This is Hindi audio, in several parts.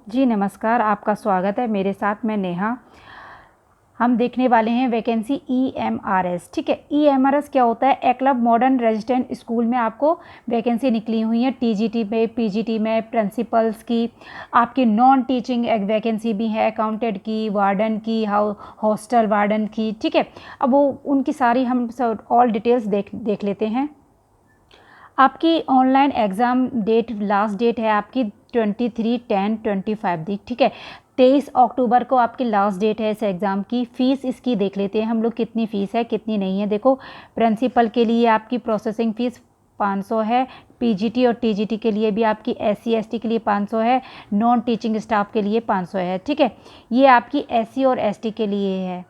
जी नमस्कार, आपका स्वागत है। मेरे साथ मैं नेहा। हम देखने वाले हैं वैकेंसी EMRS। ठीक है, EMRS क्या होता है? एक्लब मॉडर्न रेजिडेंट स्कूल में आपको वैकेंसी निकली हुई है। TGT में, PGT में, प्रिंसिपल्स की, आपकी नॉन टीचिंग वैकेंसी भी है, अकाउंटेंट की, वार्डन की, हॉस्टल वार्डन की। ठीक है, अब वो उनकी सारी हम सब ऑल डिटेल्स देख लेते हैं। आपकी online exam date, last date है आपकी 23/10/25 दी। ठीक है, 23 अक्टूबर को आपकी लास्ट डेट है इस एग्ज़ाम की। फ़ीस इसकी देख लेते हैं हम लोग, कितनी फ़ीस है कितनी नहीं है। देखो, प्रिंसिपल के लिए आपकी प्रोसेसिंग फ़ीस 500 है। PGT और TGT के लिए भी आपकी, SC ST के लिए 500 है। नॉन टीचिंग स्टाफ के लिए 500 है। ठीक है, ये आपकी SC और ST के लिए है।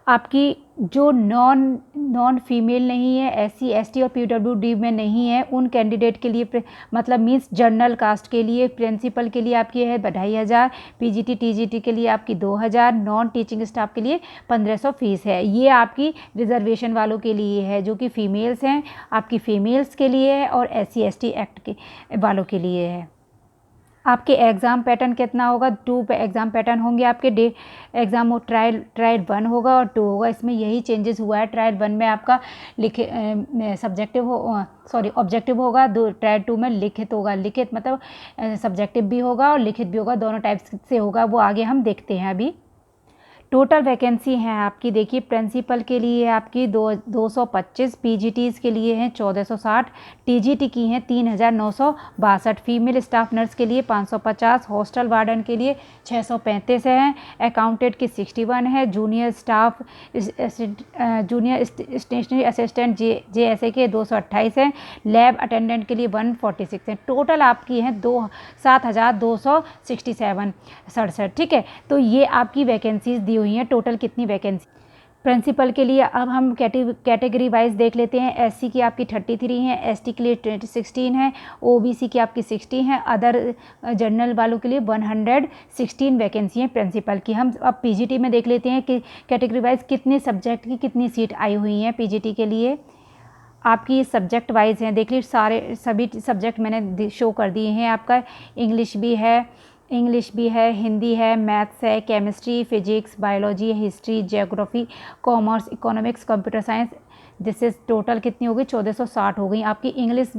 आपकी जो नॉन फीमेल नहीं है, SC ST और PWD में नहीं है, उन कैंडिडेट के लिए मतलब मीन्स जनरल कास्ट के लिए प्रिंसिपल के लिए आपकी है 2500, PGT TGT के लिए आपकी 2000, नॉन टीचिंग स्टाफ के लिए 1500 फीस है। ये आपकी रिजर्वेशन वालों के लिए है, जो कि फ़ीमेल्स हैं, आपकी फ़ीमेल्स के लिए है, और SC ST एक्ट के वालों के लिए है। आपके एग्ज़ाम पैटर्न कितना होगा? 2 एग्ज़ाम पैटर्न होंगे आपके। डे एग्ज़ाम ट्रायल 1 होगा और 2 होगा। इसमें यही चेंजेस हुआ है। ट्रायल 1 में आपका लिखे ऑब्जेक्टिव होगा। ट्रायल 2 में लिखित होगा। लिखित मतलब सब्जेक्टिव भी होगा और लिखित भी होगा, दोनों टाइप्स से होगा। वो आगे हम देखते हैं अभी। टोटल वैकेंसी हैं आपकी, देखिए, प्रिंसिपल के लिए आपकी 225, PGTs के लिए हैं 1460, TGT की हैं 3962, फीमेल स्टाफ नर्स के लिए 550, हॉस्टल वार्डन के लिए 635 हैं, अकाउंटेंट की 61 है, जूनियर स्टेशनरी असिस्टेंट JSA के 228 हैं, लैब अटेंडेंट के लिए 146 हैं। टोटल आपकी हैं 7267 ठीक है, तो ये आपकी वैकेंसीज दी हुई हैं। टोटल कितनी वैकेंसी प्रिंसिपल के लिए? अब हम कैटेगरी वाइज देख लेते हैं। SC की आपकी 33 हैं, ST के लिए 16 है, OBC की आपकी 60 हैं, अदर जनरल वालों के लिए 116 वैकेंसी हैं प्रिंसिपल की। हम अब PGT में देख लेते हैं कि कैटेगरी वाइज कितने सब्जेक्ट की कितनी सीट आई हुई हैं PGT के लिए। आपकी सब्जेक्ट वाइज हैं, देख लीजिए, सभी सब्जेक्ट मैंने शो कर दिए हैं। आपका इंग्लिश भी है, हिंदी है, मैथ्स है, chemistry, physics, biology, history, geography, commerce, economics, computer science. This is total कितनी हो गई? 1460 हो गई आपकी। इंग्लिश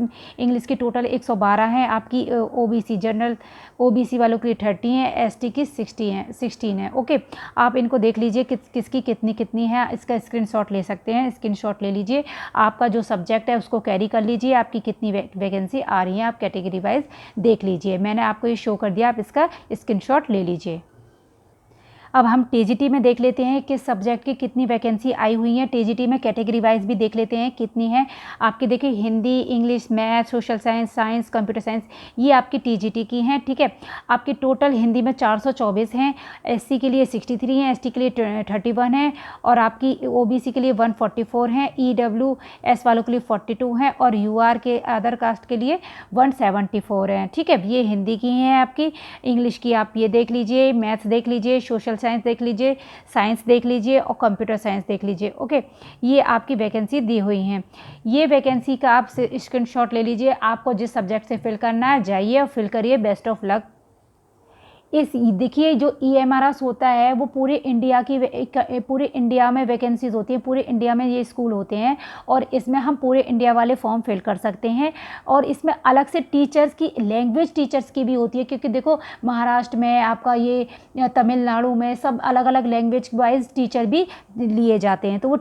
की टोटल 112 हैं आपकी। OBC जनरल OBC वालों के लिए 30 हैं, ST की 16 है। ओके, आप इनको देख लीजिए किसकी कितनी कितनी है। इसका स्क्रीनशॉट ले सकते हैं, स्क्रीनशॉट ले लीजिए। आपका जो सब्जेक्ट है उसको कैरी कर लीजिए, आपकी कितनी वैकेंसी आ रही है आप कैटेगरी वाइज देख लीजिए। मैंने आपको ये शो कर दिया, आप इसका स्क्रीनशॉट ले लीजिए। अब हम TGT में देख लेते हैं किस सब्जेक्ट की कितनी वैकेंसी आई हुई है। TGT में कैटेगरी वाइज भी देख लेते हैं कितनी है आपकी। देखिए, Hindi, English, math, social science, computer science, ये आपकी TGT की हैं। ठीक है, आपकी टोटल हिंदी में 424 हैं, SC के लिए 63 हैं, ST के लिए 31 हैं, और आपकी OBC के लिए 144 हैं, EWS वालों के लिए 42 हैं, और UR के अदर कास्ट के लिए 174 हैं। ठीक है, ये हिंदी की हैं आपकी। इंग्लिश की आप ये देख लीजिए, मैथ्स देख लीजिए, सोशल साइंस देख लीजिए, साइंस देख लीजिए, और कंप्यूटर साइंस देख लीजिए। ओके, ये आपकी वैकेंसी दी हुई हैं। ये वैकेंसी का आप स्क्रीनशॉट ले लीजिए। आपको जिस सब्जेक्ट से फिल करना है जाइए और फिल करिए। Best of luck. देखिए, जो EMRS होता है वो पूरे इंडिया में वैकेंसीज होती हैं, पूरे इंडिया में ये स्कूल होते हैं, और इसमें हम पूरे इंडिया वाले फॉर्म फिल कर सकते हैं। और इसमें अलग से टीचर्स की, लैंग्वेज टीचर्स की भी होती है, क्योंकि देखो, महाराष्ट्र में आपका ये, तमिलनाडु में, सब अलग अलग लैंग्वेज वाइज टीचर भी लिए जाते हैं। तो वो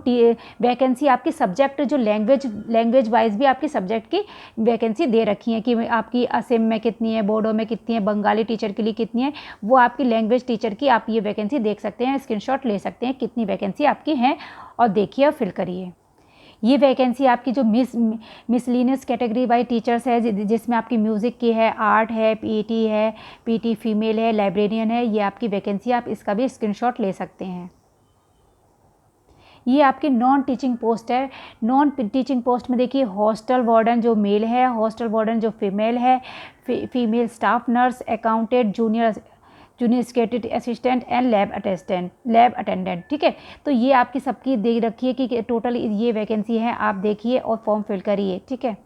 वैकेंसी आपकी सब्जेक्ट जो लैंग्वेज वाइज भी आपकी सब्जेक्ट की वैकेंसी दे रखी है, कि आपकी असम में कितनी है, बोडो में कितनी है, बंगाली टीचर के लिए कितनी है। वो आपकी लैंग्वेज टीचर की आप ये वैकेंसी देख सकते हैं, स्क्रीनशॉट ले सकते हैं कितनी वैकेंसी आपकी है, और देखिए और फिल करिए। ये वैकेंसी आपकी जो मिसलिनियस कैटेगरी बाई टीचर्स है, जिसमें आपकी म्यूज़िक की है, आर्ट है, PT फीमेल है, लाइब्रेरियन है, ये आपकी वैकेंसी, आप इसका भी स्क्रीनशॉट ले सकते हैं। ये आपकी नॉन टीचिंग पोस्ट है। नॉन टीचिंग पोस्ट में देखिए, हॉस्टल वार्डन जो मेल है, हॉस्टल वार्डन जो फीमेल है, female staff nurse, accountant, junior security assistant, and lab attendant. ठीक है, तो ये आपकी सबकी दे रखी है कि टोटल ये वैकेंसी है। आप देखिए और फॉर्म फिल करिए। ठीक है,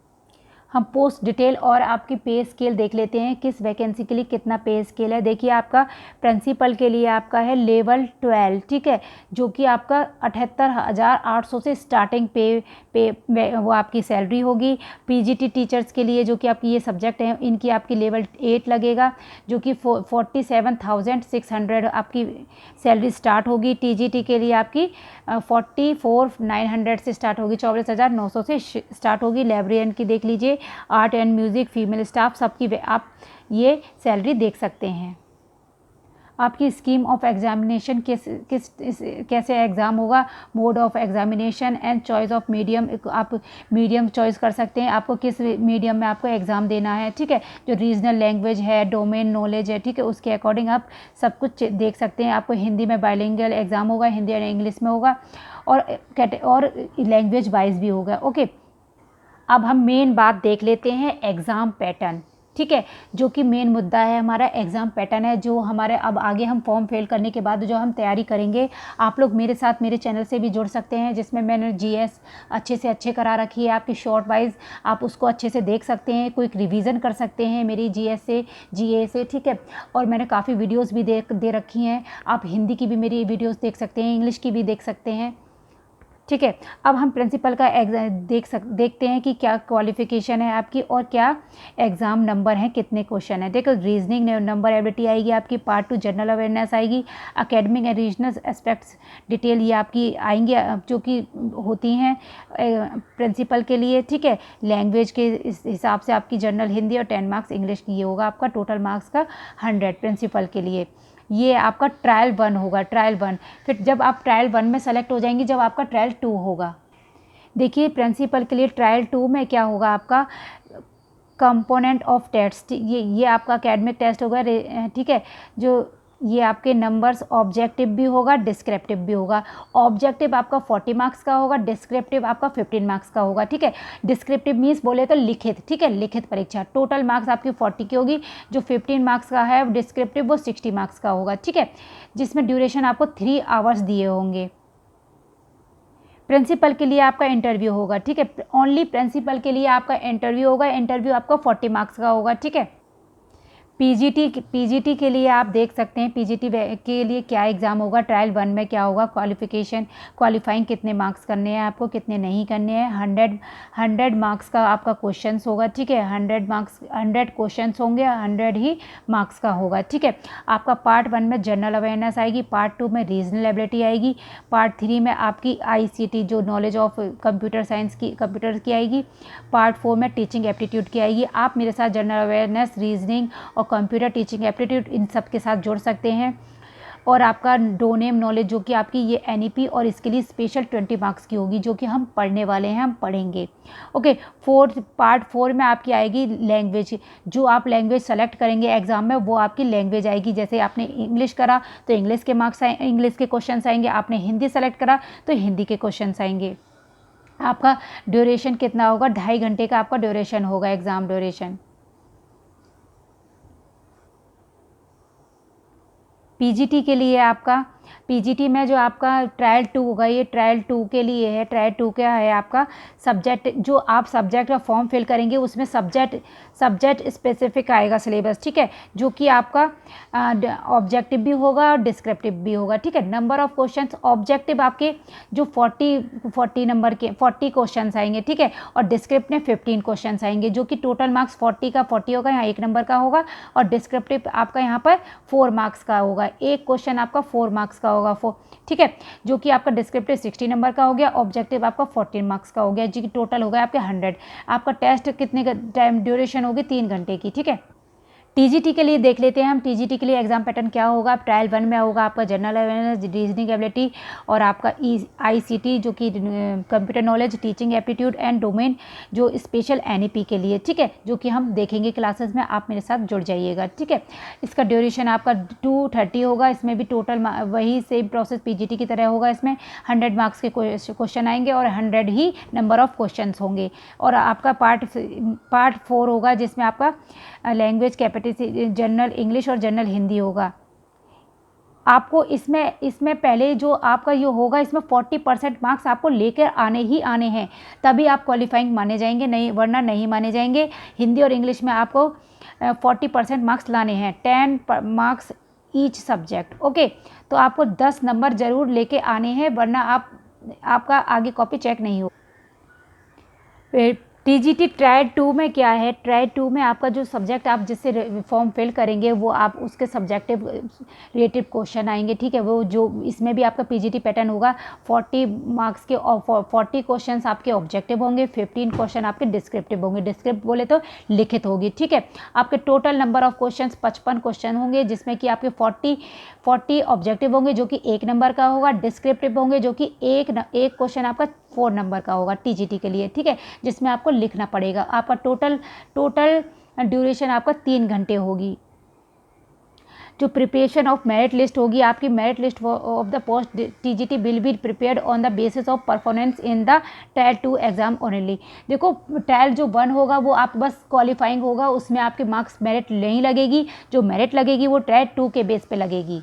हम पोस्ट डिटेल और आपकी पे स्केल देख लेते हैं, किस वैकेंसी के लिए कितना पे स्केल है। देखिए आपका प्रिंसिपल के लिए आपका है लेवल 12, ठीक है, जो कि आपका 78,800 से स्टार्टिंग पे वो आपकी सैलरी होगी। पीजीटी टीचर्स के लिए जो कि आपकी ये सब्जेक्ट हैं इनकी आपकी लेवल 8 लगेगा, जो कि 47,600 आपकी सैलरी स्टार्ट होगी। टीजीटी के लिए आपकी 44,900 से स्टार्ट होगी, 24,900 से स्टार्ट होगी। लाइब्रेरियन की देख लीजिए, art and music, female staff, सबकी आप ये सैलरी देख सकते हैं। आपकी स्कीम ऑफ एग्जामिनेशन कैसे एग्ज़ाम होगा, mode of examination and choice of medium, आप मीडियम चॉइस कर सकते हैं, आपको किस मीडियम में आपको एग्ज़ाम देना है, ठीक है। जो रीजनल लैंग्वेज है, डोमेन नॉलेज है, ठीक है, उसके अकॉर्डिंग आप सब कुछ देख सकते हैं। आपको हिंदी में बाइलिंगुअल एग्ज़ाम होगा, हिंदी और इंग्लिश में होगा, और लैंग्वेज वाइज भी होगा। ओके, अब हम मेन बात देख लेते हैं एग्ज़ाम पैटर्न, ठीक है, जो कि मेन मुद्दा है हमारा एग्ज़ाम पैटर्न है, जो हमारे अब आगे हम फॉर्म फिल करने के बाद जो हम तैयारी करेंगे। आप लोग मेरे साथ मेरे चैनल से भी जुड़ सकते हैं, जिसमें मैंने जीएस अच्छे से अच्छे करा रखी है, आपकी शॉर्ट वाइज आप उसको अच्छे से देख सकते हैं, कोई रिवीजन कर सकते हैं मेरी जीएस से, जीए से, ठीक है। और मैंने काफ़ी वीडियोज़ भी दे रखी हैं, आप हिंदी की भी मेरी वीडियोज़ देख सकते हैं, इंग्लिश की भी देख सकते हैं, ठीक है। अब हम प्रिंसिपल का देखते हैं कि क्या क्वालिफ़िकेशन है आपकी और क्या एग्ज़ाम नंबर हैं, कितने क्वेश्चन है। देखो, रीजनिंग नंबर एबिलिटी आएगी आपकी, पार्ट 2 जनरल अवेयरनेस आएगी, academic and regional aspects detail ये आपकी आएंगी, जो कि होती हैं प्रिंसिपल के लिए, ठीक है। लैंग्वेज के हिसाब से आपकी जनरल हिंदी और 10 मार्क्स इंग्लिश की, ये होगा आपका टोटल मार्क्स का 100 प्रिंसिपल के लिए। ये आपका ट्रायल 1 होगा, ट्रायल 1। फिर जब आप ट्रायल 1 में सेलेक्ट हो जाएंगी, जब आपका ट्रायल 2 होगा। देखिए प्रिंसिपल के लिए ट्रायल 2 में क्या होगा, आपका कंपोनेंट ऑफ टेस्ट, ये आपका एकेडमिक टेस्ट होगा, ठीक है। जो ये आपके नंबर्स ऑब्जेक्टिव भी होगा, डिस्क्रिप्टिव भी होगा। ऑब्जेक्टिव आपका 40 मार्क्स का होगा, डिस्क्रिप्टिव आपका 15 मार्क्स का होगा, ठीक है। डिस्क्रिप्टिव मीन्स बोले तो लिखित, ठीक है, लिखित परीक्षा। टोटल मार्क्स आपकी 40 की होगी, जो 15 मार्क्स का है डिस्क्रिप्टिव वो 60 मार्क्स का होगा, ठीक है, जिसमें ड्यूरेशन आपको 3 आवर्स दिए होंगे। प्रिंसिपल के लिए आपका इंटरव्यू होगा, ठीक है, ओनली प्रिंसिपल के लिए आपका इंटरव्यू होगा। इंटरव्यू आपका 40 मार्क्स का होगा, ठीक है। पीजीटी के लिए आप देख सकते हैं, पीजीटी के लिए क्या एग्ज़ाम होगा, ट्रायल 1 में क्या होगा, क्वालिफाइंग कितने मार्क्स करने हैं आपको, कितने नहीं करने हैं। 100 मार्क्स का आपका क्वेश्चंस होगा, ठीक है, 100 क्वेश्चंस होंगे, 100 ही मार्क्स का होगा, ठीक है। आपका पार्ट 1 में जनरल अवेयरनेस आएगी, पार्ट 2 में रीजनल एबिलिटी आएगी, पार्ट 3 में आपकी आईसीटी जो नॉलेज ऑफ कंप्यूटर साइंस की, कंप्यूटर की आएगी, पार्ट 4 में टीचिंग एप्टीट्यूड की आएगी। आप मेरे साथ जनरल अवेयरनेस, रीजनिंग और कंप्यूटर टीचिंग एप्टीट्यूड इन सब के साथ जुड़ सकते हैं। और आपका डोमेन नॉलेज जो कि आपकी ये एनईपी और इसके लिए स्पेशल 20 मार्क्स की होगी, जो कि हम पढ़ने वाले हैं, हम पढ़ेंगे। ओके, पार्ट 4 में आपकी आएगी लैंग्वेज, जो आप लैंग्वेज सेलेक्ट करेंगे एग्जाम में वो आपकी लैंग्वेज आएगी। जैसे आपने इंग्लिश करा तो इंग्लिश के मार्क्स आए, इंग्लिश के क्वेश्चन आएंगे, आपने हिंदी सेलेक्ट करा तो हिंदी के क्वेश्चन आएंगे। आपका ड्यूरेशन कितना होगा, 2.5 घंटे का आपका ड्यूरेशन होगा, एग्ज़ाम ड्यूरेशन। पीजीटी के लिए आपका, पीजीटी में जो आपका ट्रायल 2 होगा, ये ट्रायल 2 के लिए है। ट्रायल 2 क्या है, आपका सब्जेक्ट, जो आप सब्जेक्ट का फॉर्म फिल करेंगे उसमें सब्जेक्ट स्पेसिफिक आएगा सिलेबस, ठीक है, जो कि आपका ऑब्जेक्टिव भी होगा और डिस्क्रिप्टिव भी होगा, ठीक है। नंबर ऑफ क्वेश्चंस ऑब्जेक्टिव आपके जो 40 नंबर के 40 क्वेश्चन आएंगे, ठीक है, और डिस्क्रिप्ट में 15 क्वेश्चन आएंगे, जो कि टोटल मार्क्स 40 का 40 होगा, यहाँ 1 नंबर का होगा, और डिस्क्रिप्टिव आपका यहाँ पर 4 मार्क्स का होगा। एक क्वेश्चन आपका 4 मार्क्स का होगा, ठीक है, जो कि आपका डिस्क्रिप्टिव 60 नंबर का हो गया, ऑब्जेक्टिव आपका 14 मार्क्स का हो गया, जी टोटल हो गया आपके 100। आपका टेस्ट कितने का टाइम ड्यूरेशन होगी, 3 घंटे की, ठीक है। टीजीटी के लिए देख लेते हैं हम, टीजीटी के लिए एग्जाम पैटर्न क्या होगा। ट्रायल 1 में होगा आपका जनरल अवेयरनेस, रीजनिंग एबिलिटी और आपका आईसीटी जो कि computer knowledge, teaching aptitude and domain जो स्पेशल एनईपी के लिए, ठीक है, जो कि हम देखेंगे क्लासेस में, आप मेरे साथ जुड़ जाइएगा, ठीक है। इसका ड्यूरेशन आपका 230 होगा, इसमें भी टोटल वही सेम प्रोसेस पीजीटी की तरह होगा। इसमें 100 मार्क्स के क्वेश्चन आएंगे और 100 ही नंबर ऑफ क्वेश्चन होंगे। और आपका पार्ट 4 होगा, जिसमें आपका लैंग्वेज कैपेसिटी जनरल इंग्लिश और जनरल हिंदी होगा। आपको इसमें पहले जो आपका ये होगा, इसमें 40% मार्क्स आपको लेकर आने ही आने हैं, तभी आप क्वालिफाइंग माने जाएंगे, नहीं वरना नहीं माने जाएंगे। हिंदी और इंग्लिश में आपको 40% मार्क्स लाने हैं, 10 मार्क्स ईच सब्जेक्ट। ओके, तो आपको 10 नंबर ज़रूर लेके आने हैं, वरना आपका आगे कॉपी चेक नहीं हो। टीजीटी ट्रायल 2 में क्या है, ट्रायल 2 में आपका जो सब्जेक्ट आप जिससे फॉर्म फिल करेंगे वो आप उसके सब्जेक्टिव रिलेटिव क्वेश्चन आएंगे, ठीक है। वो जो इसमें भी आपका पीजीटी पैटर्न होगा, 40 मार्क्स के 40 क्वेश्चन आपके ऑब्जेक्टिव होंगे, 15 क्वेश्चन आपके डिस्क्रिप्टिव होंगे। डिस्क्रिप्ट बोले तो लिखित होगी, ठीक है। आपके total number of question 55 question होंगे, जिसमें कि आपके 40 ऑब्जेक्टिव होंगे जो कि 1 नंबर का होगा, डिस्क्रिप्टिव होंगे जो कि एक क्वेश्चन आपका 4 नंबर का होगा टीजीटी के लिए, ठीक है, जिसमें आपको लिखना पड़ेगा। आपका टोटल ड्यूरेशन आपका 3 घंटे होगी। जो प्रिपरेशन ऑफ मेरिट लिस्ट होगी, आपकी merit list of the post TGT will be prepared on the basis of performance in the trial 2 exam only. देखो, ट्रायल जो 1 होगा वो आप बस क्वालिफाइंग होगा, उसमें आपके मार्क्स मेरिट नहीं लगेगी, जो मेरिट लगेगी वो ट्रायल 2 के बेस पे लगेगी।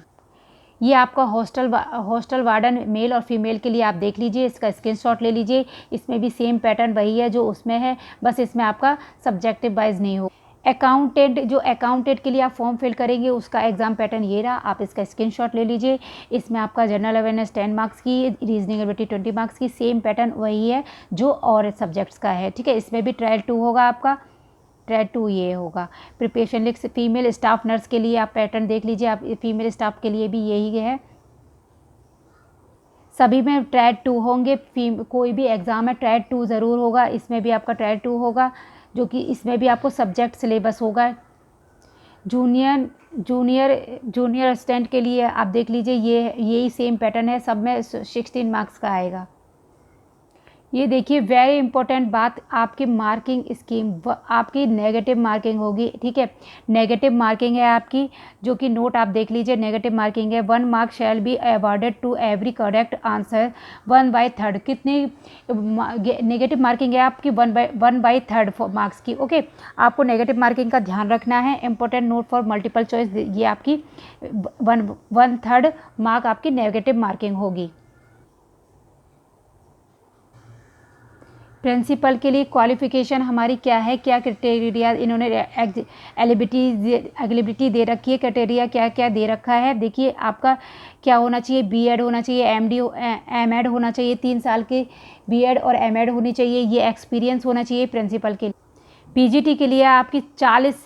ये आपका हॉस्टल वार्डन मेल और फीमेल के लिए आप देख लीजिए, इसका स्क्रीनशॉट ले लीजिए। इसमें भी सेम पैटर्न वही है जो उसमें है, बस इसमें आपका सब्जेक्टिव वाइज नहीं हो। अकाउंटेंट के लिए आप फॉर्म फिल करेंगे, उसका एग्जाम पैटर्न ये रहा, आप इसका स्क्रीनशॉट ले लीजिए। इसमें आपका जनरल अवेयरनेस 10 मार्क्स की, रीजनिंग एबिलिटी 20 मार्क्स की, सेम पैटर्न वही है जो और सब्जेक्ट्स का है, ठीक है। इसमें भी ट्रायल 2 होगा, आपका ट्रायल 2 ये होगा। Preparation list female staff nurse के लिए आप पैटर्न देख लीजिए, आप फीमेल स्टाफ के लिए भी यही है। सभी में ट्रायल 2 होंगे, कोई भी एग्ज़ाम है ट्रायल 2 ज़रूर होगा। इसमें भी आपका ट्रायल 2 होगा, जो कि इसमें भी आपको सब्जेक्ट सिलेबस होगा। जूनियर असिस्टेंट के लिए आप देख लीजिए, यही सेम पैटर्न है, सब में 16 मार्क्स का आएगा। ये देखिए, वेरी इंपॉर्टेंट बात, आपकी मार्किंग स्कीम, आपकी नेगेटिव मार्किंग होगी, ठीक है। नेगेटिव मार्किंग है आपकी, जो कि नोट आप देख लीजिए, नेगेटिव मार्किंग है। 1 mark shall be awarded to every correct answer 1/3। कितनी नेगेटिव मार्किंग है आपकी? 1/3 मार्क्स की। ओके, आपको नेगेटिव मार्किंग का ध्यान रखना है। Important note for multiple choice, ये आपकी 1/3 मार्क आपकी नेगेटिव मार्किंग होगी। प्रिंसिपल के लिए क्वालिफ़िकेशन हमारी क्या है, क्या क्राइटेरिया इन्होंने एलिजिबिलिटी दे रखी है, क्राइटेरिया क्या क्या दे रखा है। देखिए, आपका क्या होना चाहिए, बीएड होना चाहिए, एमएड होना चाहिए, 3 साल की बीएड और एमएड होनी चाहिए, ये एक्सपीरियंस होना चाहिए प्रिंसिपल के लिए। पीजीटी के लिए आपकी 40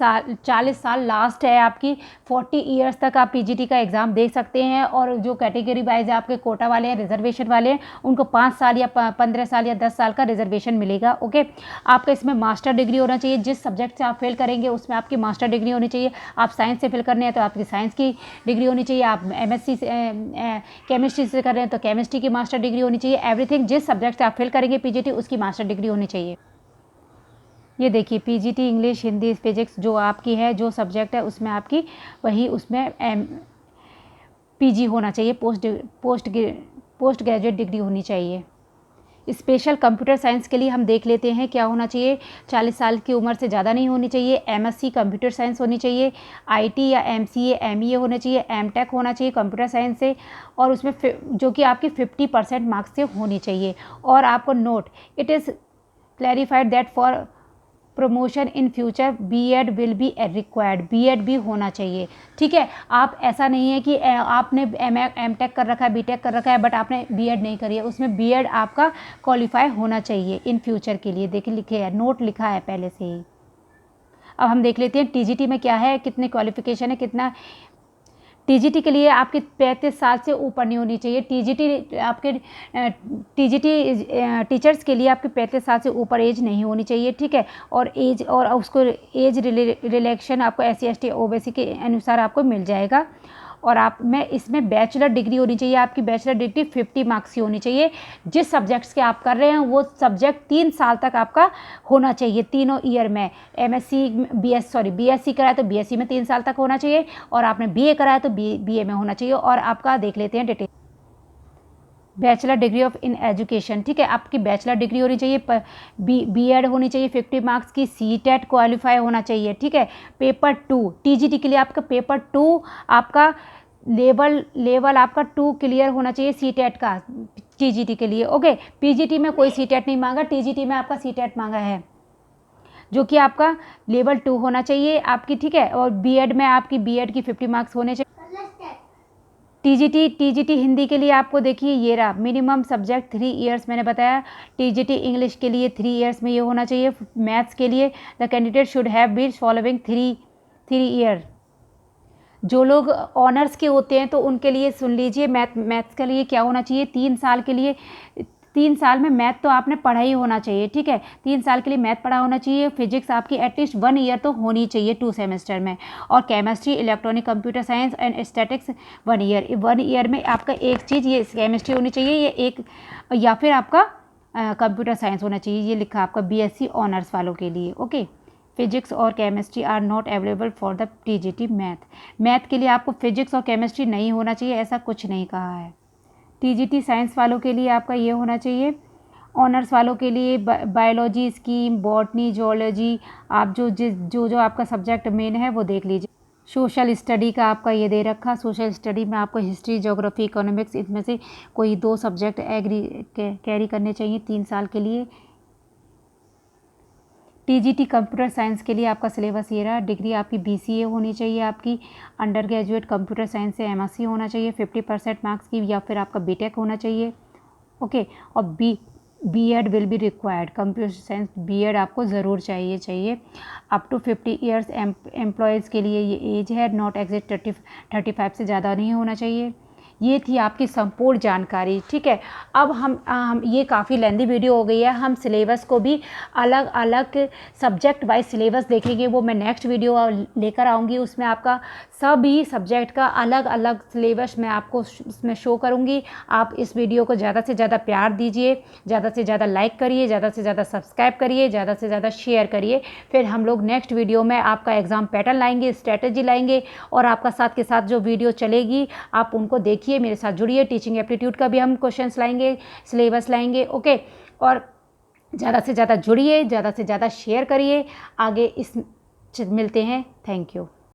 साल लास्ट है आपकी, 40 ईयर्स तक आप पीजीटी का एग्ज़ाम दे सकते हैं। और जो कैटेगरी वाइज है, आपके कोटा वाले हैं, रिजर्वेशन वाले हैं, उनको 5 साल या 15 साल या 10 साल का रिजर्वेशन मिलेगा। ओके, आपका इसमें मास्टर डिग्री होना चाहिए, जिस सब्जेक्ट से आप फेल करेंगे उसमें आपकी मास्टर डिग्री होनी चाहिए। आप साइंस से फेल करने हैं तो आपकी साइंस की डिग्री होनी चाहिए, आप एमएससी केमिस्ट्री से कर रहे हैं तो केमिस्ट्री की मास्टर डिग्री होनी चाहिए। एवरीथिंग, जिस सब्जेक्ट से आप फेल करेंगे पीजीटी, उसकी मास्टर डिग्री होनी चाहिए। ये देखिए, पीजीटी इंग्लिश, हिंदी, फिजिक्स जो आपकी है, जो सब्जेक्ट है उसमें आपकी वही उसमें पीजी होना चाहिए, पोस्ट ग्रेजुएट डिग्री होनी चाहिए। स्पेशल कंप्यूटर साइंस के लिए हम देख लेते हैं क्या होना चाहिए। 40 साल की उम्र से ज़्यादा नहीं होनी चाहिए। एमएससी कंप्यूटर साइंस होनी चाहिए, आईटी या एमसीए एमईए होना चाहिए, एमटेक होना चाहिए कंप्यूटर साइंस से, और उसमें जो कि आपकी 50% मार्क्स से होनी चाहिए। और आपको note, it is clarified that for promotion in future BEd will be required, BEd भी होना चाहिए, ठीक है। आप ऐसा नहीं है कि आपने एमटेक कर रखा है, बीटेक कर रखा है, बट आपने बीएड नहीं करी है, उसमें बीएड आपका क्वालिफाई होना चाहिए इन फ्यूचर के लिए। देखिए, लिखे है, नोट लिखा है पहले से ही। अब हम देख लेते हैं टीजीटी में क्या है, कितने क्वालिफिकेशन है, कितना। टीजीटी के लिए आपके 35 साल से ऊपर नहीं होनी चाहिए। टीजीटी टीचर्स के लिए आपके 35 साल से ऊपर एज नहीं होनी चाहिए, ठीक है। और एज, और उसको एज रिलैक्सेशन आपको SC ST OBC के अनुसार आपको मिल जाएगा। और आप में इसमें बैचलर डिग्री होनी चाहिए, आपकी बैचलर डिग्री 50 मार्क्स की होनी चाहिए। जिस सब्जेक्ट्स के आप कर रहे हैं वो सब्जेक्ट 3 साल तक आपका होना चाहिए, तीनों ईयर में। बीएससी कराया तो बीएससी में 3 साल तक होना चाहिए, और आपने बीए कराया तो बीए में होना चाहिए। और आपका देख लेते हैं detail, bachelor degree of in education, ठीक है। आपकी बैचलर डिग्री होनी चाहिए, बीएड होनी चाहिए 50 मार्क्स की, सीटेट क्वालिफाई होना चाहिए, ठीक है। पेपर 2 टीजीटी के लिए आपका पेपर 2 आपका लेवल आपका 2 क्लियर होना चाहिए सीटेट का टीजीटी के लिए। ओके, पीजीटी में कोई सीटेट नहीं मांगा, टीजीटी में आपका सीटेट मांगा है, जो कि आपका लेवल 2 होना चाहिए आपकी, ठीक है। और बीएड में आपकी बीएड की 50 मार्क्स होने चाहिए। टीजीटी हिंदी के लिए आपको देखिए ये रहा, मिनिमम सब्जेक्ट 3 इयर्स मैंने बताया। टीजीटी इंग्लिश के लिए 3 इयर्स में ये होना चाहिए। मैथ्स के लिए the candidate should have been following 3 year. जो लोग ऑनर्स के होते हैं तो उनके लिए सुन लीजिए, मैथ्स के लिए क्या होना चाहिए, 3 साल के लिए, 3 साल में मैथ तो आपने पढ़ा ही होना चाहिए, ठीक है। 3 साल के लिए मैथ पढ़ा होना चाहिए। फिजिक्स आपकी एटलीस्ट 1 ईयर तो होनी चाहिए 2 सेमेस्टर में। और chemistry, electronic, computer science and statics 1 year. 1 year में आपका एक चीज़ ये केमिस्ट्री होनी चाहिए, ये एक, या फिर आपका कंप्यूटर साइंस होना चाहिए, ये लिखा आपका बीएससी ऑनर्स वालों के लिए। ओके, फिजिक्स और chemistry are not available for the TGT math के लिए आपको फिजिक्स और केमिस्ट्री नहीं होना चाहिए, ऐसा कुछ नहीं कहा है। टीजीटी साइंस वालों के लिए आपका ये होना चाहिए। ऑनर्स वालों के लिए बायोलॉजी, स्कीम, बॉटनी, जोलॉजी, आप जो आपका सब्जेक्ट मेन है वो देख लीजिए। सोशल स्टडी का आपका ये दे रखा, सोशल स्टडी में आपको हिस्ट्री, ज्योग्राफी, इकोनॉमिक्स, इनमें से कोई 2 सब्जेक्ट कैरी करने चाहिए 3 साल के लिए। टीजीटी कंप्यूटर साइंस के लिए आपका सिलेबस ये रहा। डिग्री आपकी बीसीए होनी चाहिए, आपकी अंडर ग्रेजुएट कंप्यूटर साइंस से एमएससी होना चाहिए 50% मार्क्स की, या फिर आपका बीटेक होना चाहिए। ओके, और BEd will be required, computer science BEd आपको ज़रूर चाहिए। अप टू 50 ईयर्स एम्प्लॉयज़ के लिए ये एज है, नॉट एग्जिट 35 से ज़्यादा नहीं होना चाहिए। ये थी आपकी संपूर्ण जानकारी, ठीक है। अब हम ये काफ़ी लेंदी वीडियो हो गई है, हम सिलेबस को भी अलग अलग सब्जेक्ट वाइज सिलेबस देखेंगे, वो मैं नेक्स्ट वीडियो लेकर आऊँगी। उसमें आपका सभी सब्जेक्ट का अलग अलग सिलेबस मैं आपको उसमें शो करूँगी। आप इस वीडियो को ज़्यादा से ज़्यादा प्यार दीजिए, ज़्यादा से ज़्यादा लाइक करिए, ज़्यादा से ज़्यादा सब्सक्राइब करिए, ज़्यादा से ज़्यादा शेयर करिए। फिर हम लोग नेक्स्ट वीडियो में आपका एग्ज़ाम पैटर्न लाएंगे, स्ट्रेटजी लाएंगे, और आपका साथ के साथ जो वीडियो चलेगी आप उनको देखिए, मेरे साथ जुड़िए। टीचिंग एप्टीट्यूड का भी हम क्वेश्चंस लाएंगे, सिलेबस लाएंगे। ओके, और ज़्यादा से ज़्यादा जुड़िए, ज़्यादा से ज़्यादा शेयर करिए। आगे मिलते हैं। Thank you.